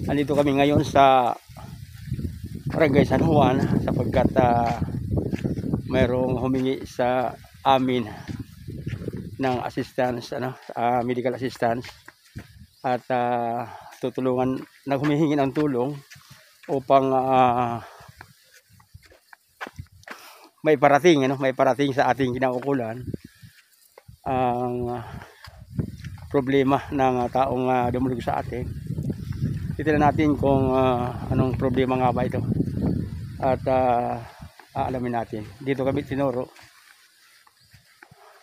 Andito kami ngayon sa Barangay San Juan sapagkat mayroong humingi sa amin ng assistance, medical assistance, at humihingi ng tulong upang may parating sa ating kinaukulan ang problema ng taong dumulog sa atin. Titignan natin kung anong problema nga ba ito at aalamin natin. Dito kami tinuro.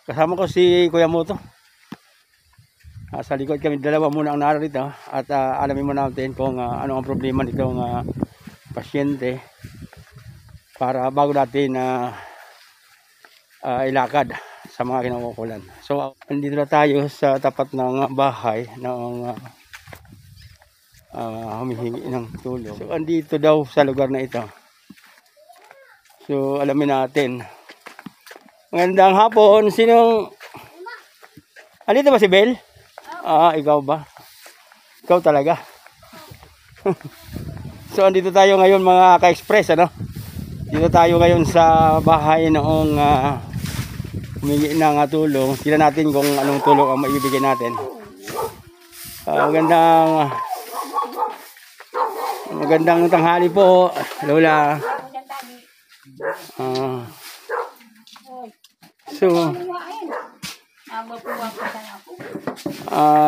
Kasama ko si Kuya Moto. Sa likod kami dalawa muna ang narito at alamin mo natin kung ano ang problema nitong pasyente para bago natin ilakad sa mga kinaukulan. So, andito na tayo sa tapat ng bahay ng humihingi ng tulong. So, andito daw sa lugar na ito. So, alamin natin. Magandang hapon. Sinong... Andito ba si Bel? Ikaw ba? Ikaw talaga. So, andito tayo ngayon mga ka-express, Dito tayo ngayon sa bahay noong humingi ng tulong. Tingnan natin kung anong tulong ang maibibigay natin. Magandang tanghali po, Lola.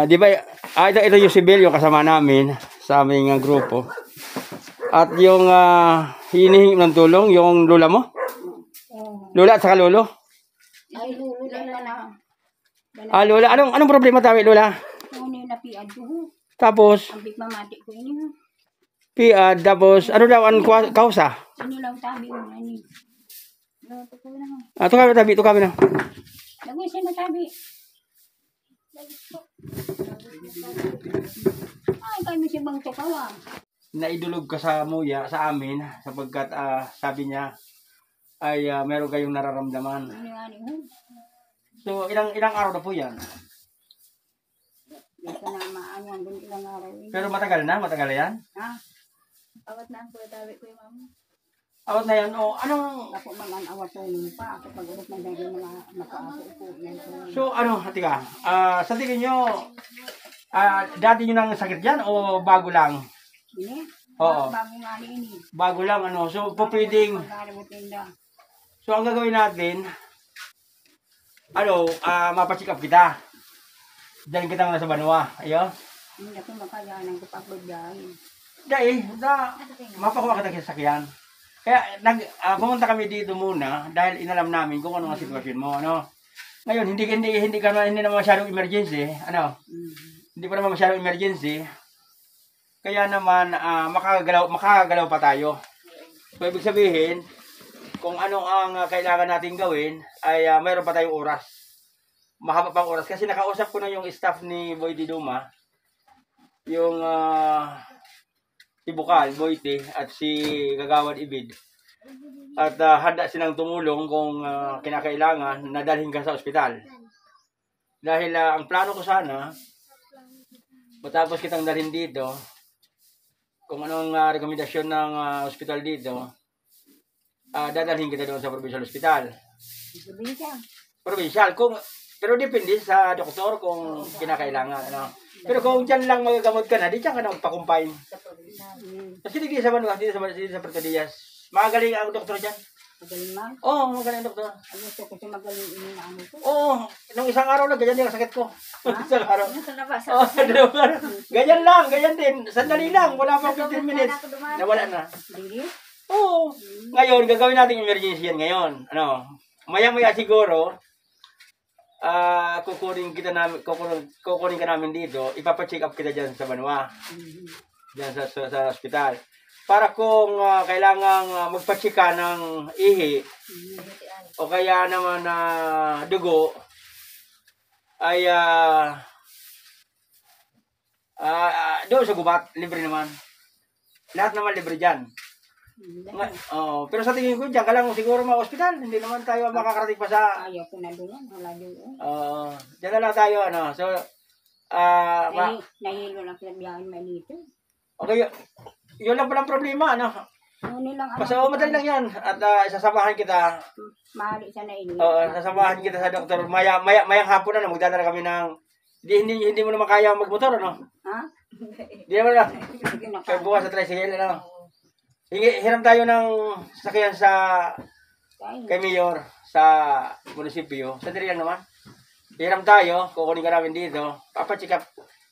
Di ba ito yung si Bel, yung kasama namin sa aming grupo. At yung hinihingi ng tulong, yung lola mo? Lola at saka lolo? Ay, lola na. Lola, anong problema tayo, Lola? Na piad ko. Tapos? Ang big mamati ko ini. Piad, tapos ano daw ang kausa? Ini lang tabi mo ani. Ito ko na. Ito kami na. Lagay siya na tabi. Ay, kami si Bang Tukawa. Naidulog ka sa muya sa amin sapagkat sabi niya ay meron kayong nararamdaman. So ilang araw na po yan? Ilang araw. Pero matagal na yan? Awat na po tabi ko yung mama. Awat na yan? O anong... Ako man awat po pa. Ako pag-urot na dahil mga makaako po. So tika, sa tingin nyo, dati nyo nang sakit yan o bago lang? Ini? Oo. Bago nga ini. Bago lang So pwedeng... So ang gagawin natin, mapacheck up kita. Diyan kita nga sa Banwa. Ayo. Hindi ako makayanan ko pagbayahin. Dahil, mapakuha kita sa sakyan. Kaya, pumunta kami dito muna dahil inalam namin kung ano ang sitwasyon mo, Ngayon, hindi naman masyadong emergency, Hindi pa naman masyadong emergency. Kaya naman, makagalaw pa tayo. So, ibig sabihin, kung ano ang kailangan natin gawin, ay mayroon pa tayong oras. Mahaba pang oras. Kasi nakausap ko na yung staff ni Boy Diduma, yung si Bukal, Boyte, at si Gagawad Ibid. At handa silang tumulong kung kinakailangan na dalhin ka sa ospital. Dahil ang plano ko sana, matapos kitang dalhin dito, kung anong rekomendasyon ng ospital dito, dadalhin kita doon sa provincial hospital. Provincial. Pero depende sa doktor kung kinakailangan. Pero kung dyan lang magagamot ka na, di dyan ka na magpakumpay. Kasi di sa Manila, di sa Puerto Diaz. Magaling ang doktor dyan. Magaling man? Oo, magaling ang doktor. Gusto ko siya magaling ini ko. Oo, nung isang araw lang, ganyan din ang sakit ko. Isang araw. Oo, ganyan lang, ganyan din. Sandali lang, wala pang 15 minutes. Nawala na. Oo. Ngayon, gagawin natin emergency yan ngayon. Maya-maya siguro, kukunin ka namin dito, ipapacheck up kita dyan sa Banwa. Dyan sa ospital. Para kung kailangang magpacheck ka ng ihi, o kaya naman dugo, ay doon sa gubat, libre naman. Lahat naman libre dyan. Pero sa tingin ko, diyan ka lang siguro ma-hospital. Hindi naman tayo makakarating pa sa... Ayaw ko na doon. Wala doon. Diyan na lang tayo. So, nahilo lang sa biyahin may dito. Okay, yun lang palang problema, ano? Ngunit lang Basta madali lang yan. At sasamahan kita. Mahali siya na ini. Oo, sasamahan kita sa doktor. Mayang hapon na, magdadala kami ng... Hindi mo naman kaya magmotor, ano? Ha? Hindi naman na. Sige na Kaya bukas sa tricycle, ano? Hiram tayo ng sakyan kay Mayor sa munisipyo. Sandali lang naman. Hiram tayo, kukunin ka namin dito. Papacheck up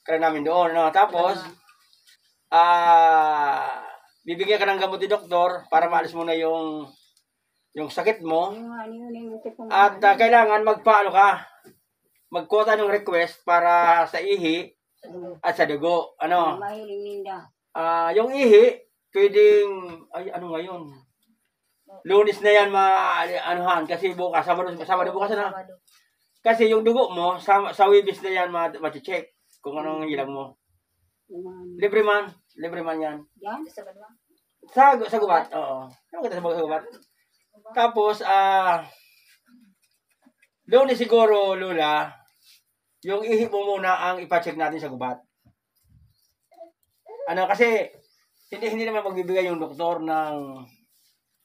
ka na namin doon, no? Tapos, bibigyan ka ng gamot ni doktor para maalis mo na yung sakit mo. At kailangan magpaano ka, magkota ng request para sa ihi at sa dugo. Ano? Mahiling ninda. Yung ihi, pwedeng, ano ngayon? Lunes na yan anuhan kasi bukas, Sabado bukas na. Kasi yung dugo mo, sa Webis na yan ma-check kung anong hilang mo. Libre man yan. Yan? Sa gubat, oo. Ano kita sa gubat? Tapos, Lunes siguro, Lula, yung ihi mo muna ang ipacheck natin sa gubat. Ano, kasi, hindi naman magbibigay yung doktor ng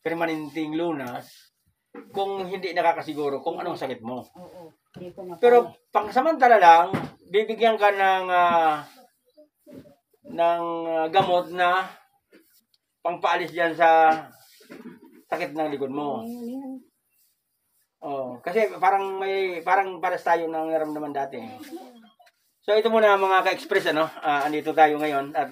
permanenteng lunas kung hindi nakakasiguro kung anong sakit mo. Oo. Pero, pangsamantala lang, bibigyan ka ng gamot na pangpaalis dyan sa sakit ng likod mo. Oh, kasi parang pares tayo ng naramdaman dati. So ito muna mga ka-express, ano, andito tayo ngayon at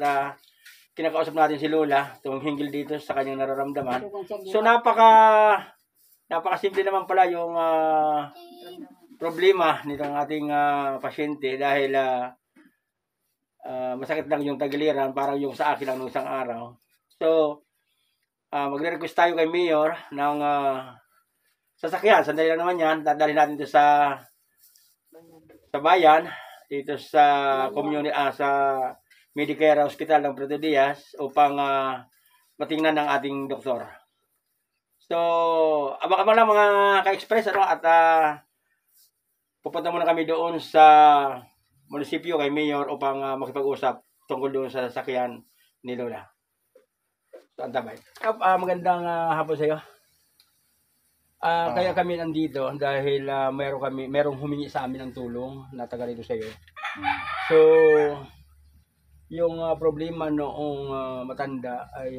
kinakausap natin si Lola tungkol hinggil dito sa kanyang nararamdaman. So napaka-simple naman pala yung problema nitong ating pasyente dahil masakit lang yung tagiliran, parang yung sa akin lang nung isang araw. So, magre-request tayo kay Mayor ng sasakyan. Sandali lang naman yan. Dadalhin natin ito sa bayan, dito sa community, sa Medicare Hospital ng Puerto Diaz upang matingnan ng ating doktor. So, abang-abang lang mga ka-express, ano, at pupunta muna kami doon sa munisipyo kay Mayor upang makipag-usap tungkol doon sa sasakyan ni Lola. So, antabay. Magandang hapon sa iyo. Kaya kami nandito dahil merong humingi sa amin ng tulong na taga rito sa iyo. So, yung problema noong matanda ay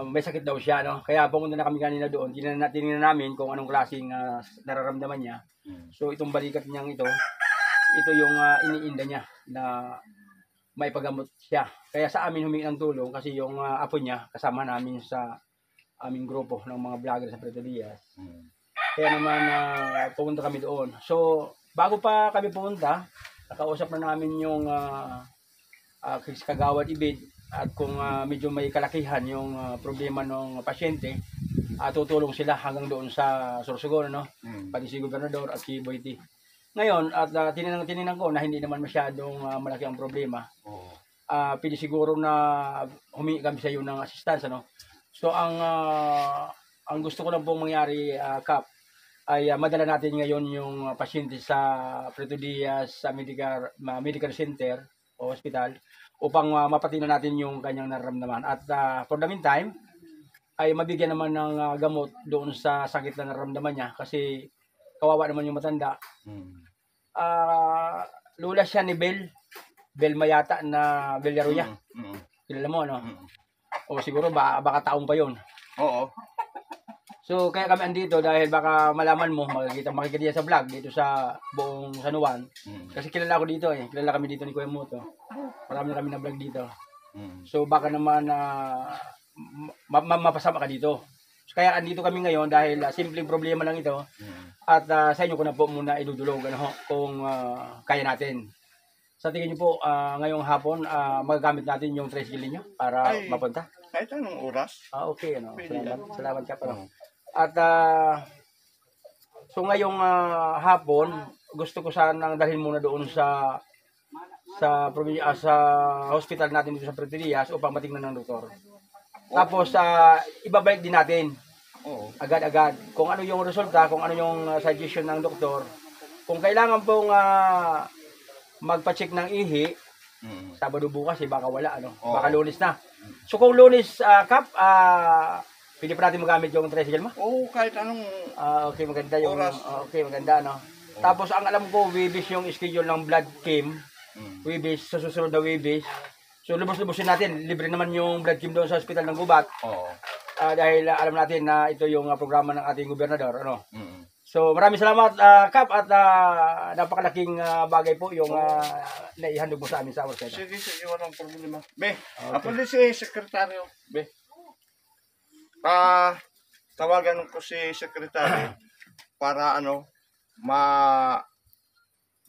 may sakit daw siya, no? Kaya pumunta na kami kanina doon. Tinignan namin kung anong klaseng nararamdaman niya. So, itong balikat niyang ito yung iniinda niya na maipagamot siya. Kaya sa amin humingi ng tulong kasi yung apo niya kasama namin sa aming grupo ng mga vlogger sa Puerto Diaz. Kaya naman pumunta kami doon. So, bago pa kami pumunta, nakausap na namin yung kagawad ibid at kung medyo may kalakihan yung problema ng pasyente, tutulong sila hanggang doon sa Sorsogon, no? Pati si Gobernador at si Boyti. Ngayon, at tininan ko na hindi naman masyadong malaki ang problema. Pwede siguro na humingi kami sa iyo ng assistance, ano? So, ang gusto ko lang pong mangyari, Kap, ay madala natin ngayon yung pasyente sa Puerto Diaz sa Medical Center o Hospital upang mapatingnan natin yung kanyang nararamdaman. At for the meantime, ay mabigyan naman ng gamot doon sa sakit na nararamdaman niya kasi kawawa naman yung matanda. Lula siya ni Bel Mayata na Bellaruya. Kilala mo, ano? O siguro baka taong pa yun. Oo. So kaya kami andito dahil baka malaman mo, makikita sa vlog dito sa buong San Juan. Kasi kilala ko dito eh. Kilala kami dito ni Kuya Moto. Marami na kami na vlog dito. So baka naman mapasama ka dito. So, kaya andito kami ngayon dahil simpleng problema lang ito. At sa inyo ko na po muna idudulog kung kaya natin. Sa tingin niyo po, ngayong hapon, magagamit natin yung tricycle niyo para mapunta? Kahit anong oras. Okay, ano. Salamat ka pa. At so ngayong hapon, gusto ko sanang dalhin muna doon sa hospital natin dito sa Puerto Diaz upang matingnan ng doktor. Tapos ibabalik din natin. Agad-agad kung ano yung resulta, kung ano yung suggestion ng doktor. Kung kailangan pong magpa-check ng ihi, Sabado bukas, baka wala, ano? Oo. Baka Lunes na. So kung Lunes, Kap, pwede pa natin magamit yung tricycle mo? Oo, kahit anong Okay, maganda yung, Oras. okay, maganda, no? Tapos ang alam ko, Wibis yung schedule ng blood chem. Wibis, sa susunod na Wibis. So lubos-lubosin natin, libre naman yung blood chem doon sa ospital ng Gubat. Oo. Dahil alam natin na ito yung programa ng ating gobernador, ano? Mm. So maraming salamat, Kap, at napakalaking bagay po yung naihandog mo sa amin sa Orseta. Sige, walang problema. Be, Okay. ako din si sekretaryo. Be. Tawagan ko si sekretary para ano,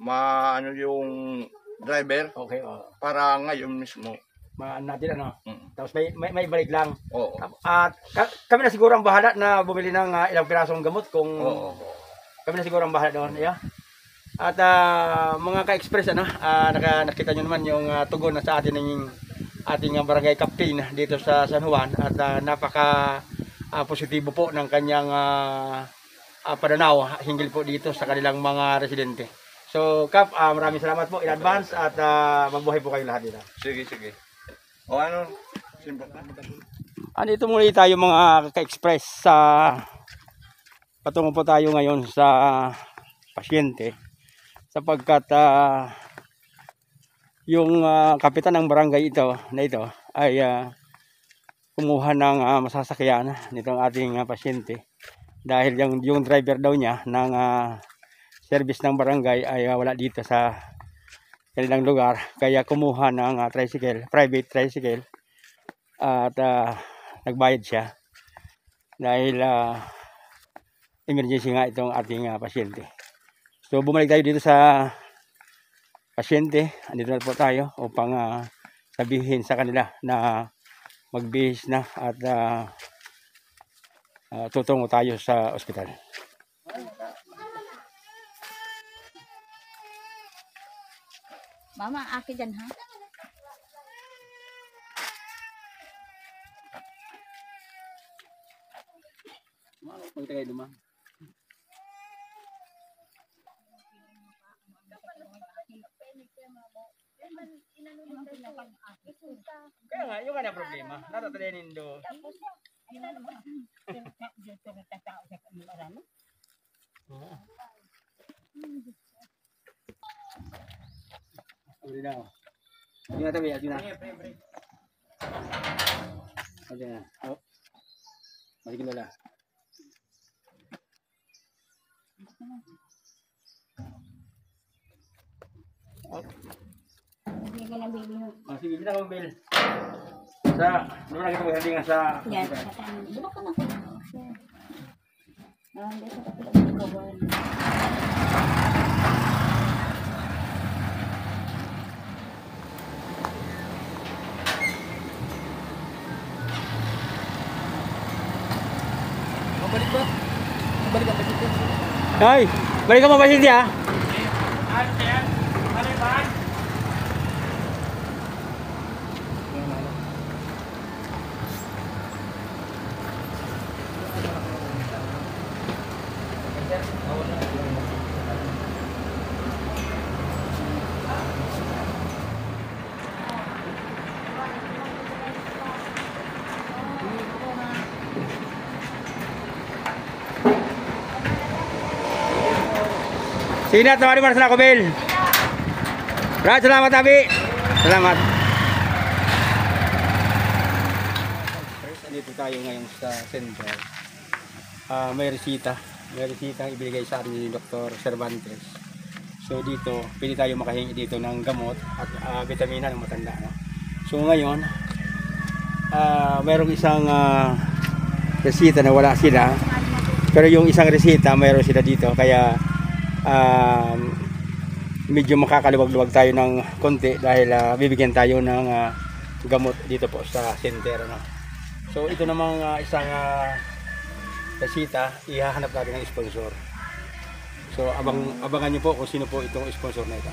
ano yung driver Okay, para ngayon mismo. natin, ano? Mm. Tapos may balik lang. Oo. At kami na siguro ang bahala na bumili ng ilang pirasong gamot kung Oo. kami na siguro ang bahala doon. Yeah. At mga ka-express, ano, nakita nyo naman yung tugon na sa atin ng ating barangay captain dito sa San Juan at napaka positibo po ng kanyang pananaw hinggil po dito sa kanilang mga residente. So, Kap, maraming salamat po in advance at mabuhay po kayo lahat dito. Sige. O ano? Simple na. Andito muli tayo mga ka-express sa patungo po tayo ngayon sa pasyente sapagkat yung kapitan ng barangay ito ay kumuha ng masasakyan nitong ating pasyente dahil yung driver daw niya ng service ng barangay ay wala dito sa kanilang lugar kaya kumuha ng private tricycle at nagbayad siya dahil emergency nga itong ating pasyente. So bumalik tayo dito sa pasyente, andito na po tayo upang sabihin sa kanila na magbihis na at tutungo tayo sa ospital. Mama, akin dyan, ha? Punta kayo dumang. Kaya nga, yung nga problema. Natatalanin do. Uli na. Hindi na tabi, adi na. Adi na. Oh. Masih kilala. Hindi ka na baby mo. Sige, kita kong bill. Sa, ano na kita maghandingan sa... Yan, saan? Diba ka na? Hindi sa kapila. Ay, balik ka mo ba siya? Sige na, tawari mo na sa ako, Bel. Salamat, Abi. Salamat. Dito tayo ngayon sa center. May resita. May resita ang ibigay sa atin ni Dr. Cervantes. So dito, pwede tayo makahingi dito ng gamot at vitamina ng matanda. No? So ngayon, mayroong isang resita na wala sila. Pero yung isang resita, mayroon sila dito. Kaya medyo makakaluwag-luwag tayo ng konti dahil bibigyan tayo ng gamot dito po sa center, no? So ito namang isang resita, ihahanap natin ng sponsor. So abangan nyo po kung sino po itong sponsor na ito.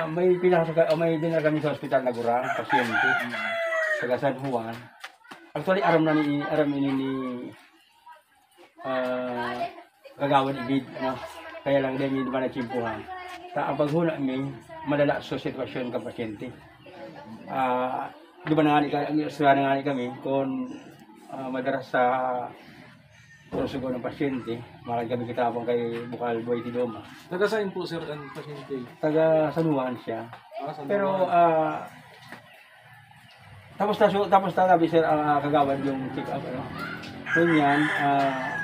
May dinala kami sa ospital na Gurang, pasyente sa San Juan. Actually aram ini ni kagawad ibig, ano. Kaya lang din hindi naman natsimpuhan. Ang paghuna may malala sa sitwasyon ng pasyente. Di ba nangali kami kung madaras sa proseso ng pasyente, makal kami kitabang kay Bukal Boy Tidoma. Taga saan po sir ang pasyente? Taga Sanuhan siya. San Pero Juan. tapos na sabi sir kagawad yung check up ano. Ganyan,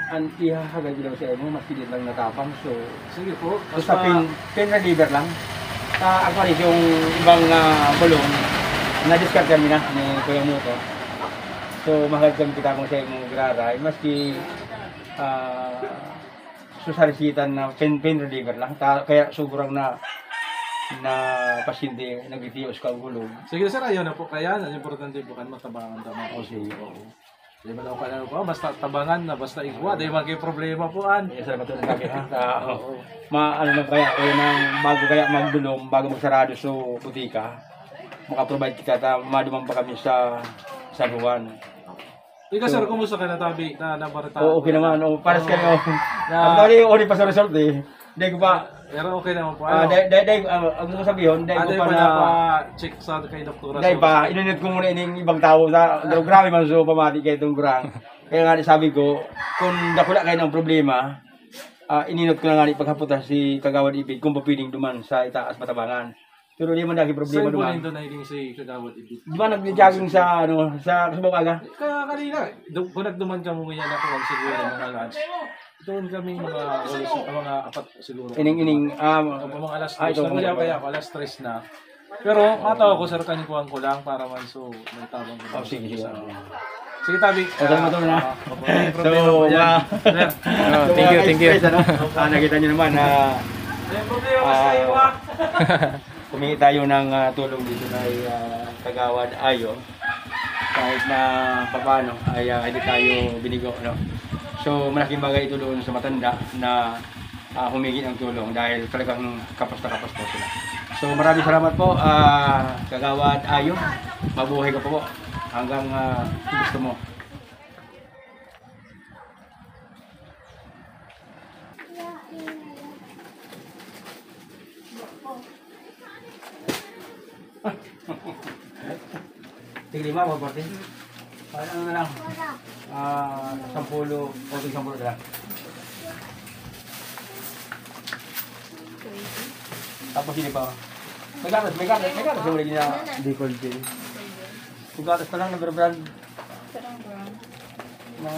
ang ihahagad daw sa mo, masilid lang natapang. So, Sige po. sa pin reliever lang. Actually, yung ibang balon, na-discard kami na ni Kuya Muto. So, mahal kami kita kung sa imong graray. Maski susalisitan na pin reliever lang. Kaya sobrang na pasyente nagtitios ka ang gulong. Sige sir, ayaw na po kaya. Ang importante po kan matabangan tama. O sige. Di ba lang kailangan po, basta tabangan na, basta igwa, di maging problema po an. Yes, salamat ulit lagi ha. Ano lang kaya, bago kaya magdulong, bago magsarado sa butika, makaprovide kita, madumang pa kami sa San Juan. Ikaw sir, kumusta ka na tabi na nabarita? Oo, okay naman. Paras kayo. Na- Ang tawag yung pa sa result eh. Hindi ko pa, Pero okay naman po. ang gusto sabihin, hindi ko Ano pa pa na, napa-check sa kay doktora? hindi pa, inunit ko muna ining ibang tao. Grabe man so, pamati kayo itong kurang. Kaya nga sabi ko, kung dakula kayo ng problema, ininot ko na nga paghaputa si Kagawad Ibig kung pa pwedeng duman sa itaas Matabangan. Pero hindi man lagi problema Saan po duman. nito na hiling si Kagawad Ibig? Di ba nag-jogging sa Subukaga? Kaya kanina, kung nagduman ka mo ngayon ako, siguro mga lunch. Doon kami mga apat siguro. Ining, Mga alas 3. ito, Nagulyaw kaya ako, alas 3 na. Pero matawa ko sir, kanikuhan ko lang para man so may tabang ko. sige. Sige tabi. Salamat mo na. So, thank you. Nakita nyo naman na may problema sa iyo ah. humingi tayo ng tulong dito kay Kagawad Ayo. Kahit na paano ay hindi tayo binigo. No? So malaking bagay ito doon sa matanda na humingi ng tulong dahil talagang kapas na sila. So maraming salamat po Kagawad Ayo. Mabuhay ka po hanggang gusto mo. Tigli mo, mabuti. Ano na lang? 10 o 10 na lang. Tapos hindi pa. May gatas yung ulit niya. Hindi cold din. May gatas pa lang na brand. Na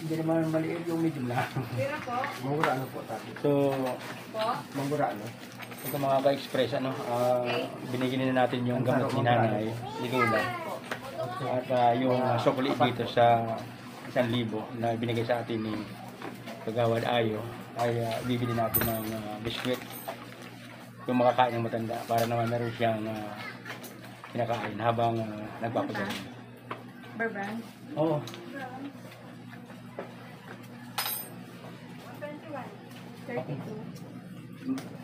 hindi naman maliit yung medium lang. Mangura ano po tayo. So, mangura ano. Ito mga ka-express, binigyan na natin yung gamot ni nanay, ni Lola. At yung sukli dito sa 1,000 na binigay sa atin ni Kagawad Ayo, ay bibili natin ng biskwit. Yung makakain ng matanda para naman meron siyang kinakain habang nagpapagaling. Burbrand? Oo.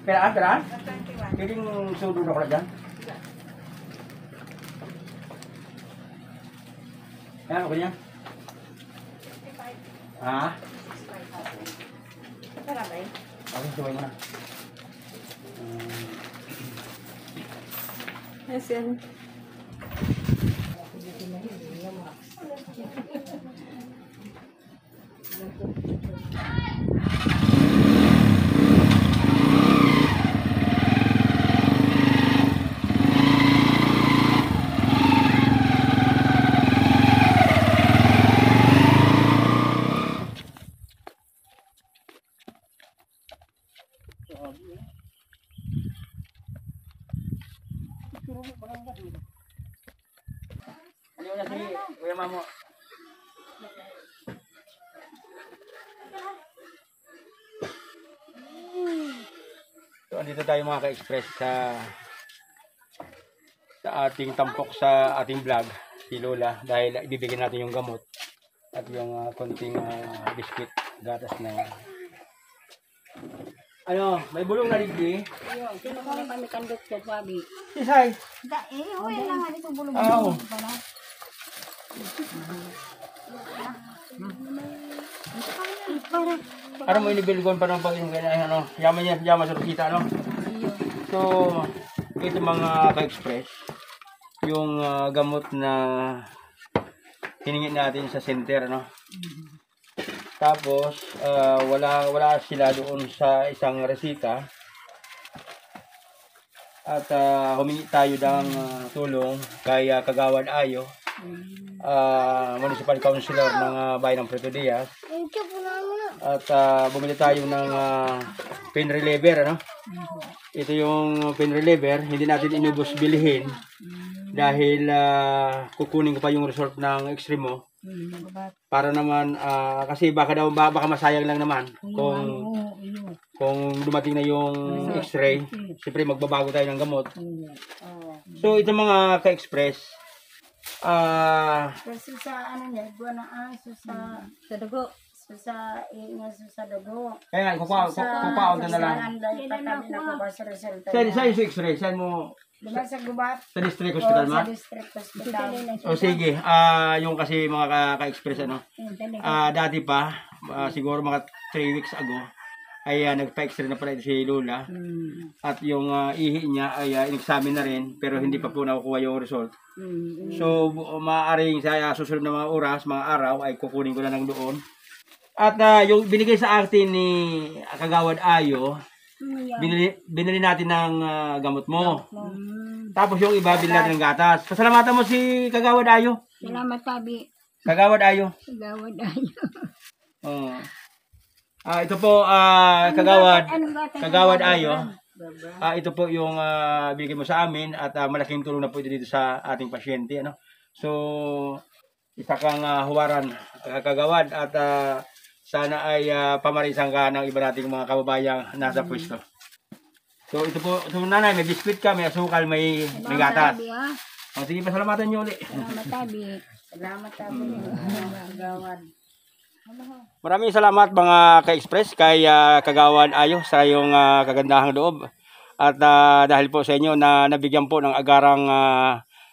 Peraan? Piling sudo na ko na dyan. Ayan, okay niya. Karabay? Okay, sabay mo na. Yes, yan. Ano na si Kuya Mamo? So, andito tayo mga ka-express sa ating tampok sa ating vlog, si Lola, dahil ibibigay natin yung gamot at yung konting biscuit, gatas na may bulong na ligdi. Ayun, sino ko lang kami kandok sa sabi? Isay! Okay lang nga dito bulong. Oo. Ano mo inibilgon pa ng pag-inom kaya ano, yaman sa Rosita, ano? So, ito mga ka-express, yung gamot na hiningi natin sa center, ano? Tapos, wala sila doon sa isang resita. At humingi tayo ng tulong kay Kagawad Ayo, Municipal Councilor ng Bayan ng Puerto Diaz. At bumili tayo ng pain reliever, ano? Ito yung pain reliever, hindi natin inubos bilihin dahil kukunin ko pa yung result ng Extremo para naman kasi baka masayang lang naman kung dumating na yung X-ray. Siyempre magbabago tayo ng gamot. So ito mga ka-express, Kasi sa ano niya, buwan na aso sa dugo. Sa dugo. kaya kupaon na lang. Saan yung X-ray? Saan mo? Diba sa gubat? Sa district hospital Sa ma? district hospital. O sige, yung kasi mga ka-express, ano, dati pa, siguro mga 3 weeks ago, ay nagpa-x-ray na pala ito si Lola. At yung ihi niya ay in-examine na rin, pero hindi pa po nakukuha yung result. So, maaaring sa susunod na mga oras, mga araw, ay kukunin ko na lang doon. At yung binigay sa atin ni Kagawad Ayo, binili natin ng gamot mo. Tapos yung iba, binili natin ng gatas. Pasalamatan mo si Kagawad Ayo. Salamat, Tabi. Kagawad Ayo. Gawad ayo. Ito po, Kagawad Ayo. Ito po yung binigay mo sa amin at malaking tulong na po ito dito sa ating pasyente. Ano? So, isa kang huwaran, Kagawad, at sana ay pamarisan ka ng iba nating mga kababayang nasa pwesto. So, ito po, nanay, may biskuit ka, may asukal, may gatas. Sige, pasalamatan niyo ulit. Salamat, Tabi. Salamat, Tabi. Gawad. Maraming salamat mga ka-express kay Kagawad Ayo sa iyong kagandahang loob. At dahil po sa inyo na nabigyan po ng agarang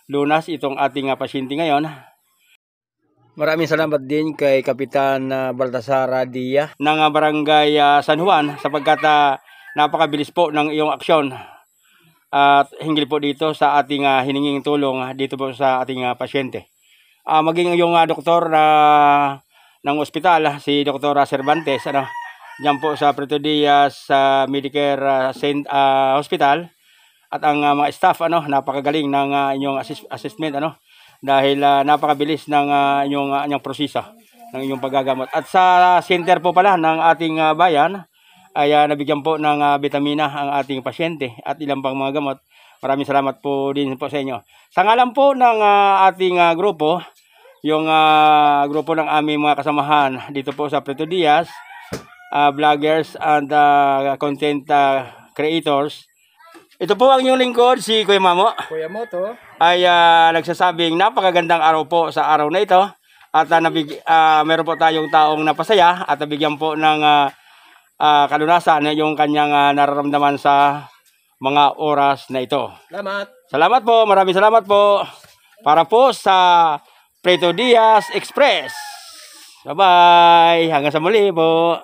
lunas itong ating pasyente ngayon. Maraming salamat din kay Kapitan Baltasar Dia ng Barangay San Juan sapagkat napakabilis po ng iyong aksyon at hinggil po dito sa ating hininging tulong dito po sa ating pasyente. Maging yung doktor ng ospital, si Dr. Cervantes, ano, diyan po sa Puerto Diaz Medicare Hospital, at ang mga staff, ano, napakagaling ng inyong assessment, ano, dahil napakabilis ng inyong proseso ng inyong paggagamot. At sa center po pala ng ating bayan ay nabigyan po ng vitamina ang ating pasyente at ilang pang mga gamot. Maraming salamat po din po sa inyo. Sa ngalan po ng ating grupo, yung grupo ng aming mga kasamahan dito po sa Puerto Diaz, vloggers and content creators. Ito po ang inyong lingkod, si Kuya Mamo. Kuya Moto. Ay nagsasabing napakagandang araw po sa araw na ito. At meron po tayong taong napasaya at nabigyan po ng kalunasan yung kanyang nararamdaman sa mga oras na ito. Salamat. Salamat po, maraming salamat po. Para po sa Puerto Diaz Express. Bye-bye. Hanggang sa muli po.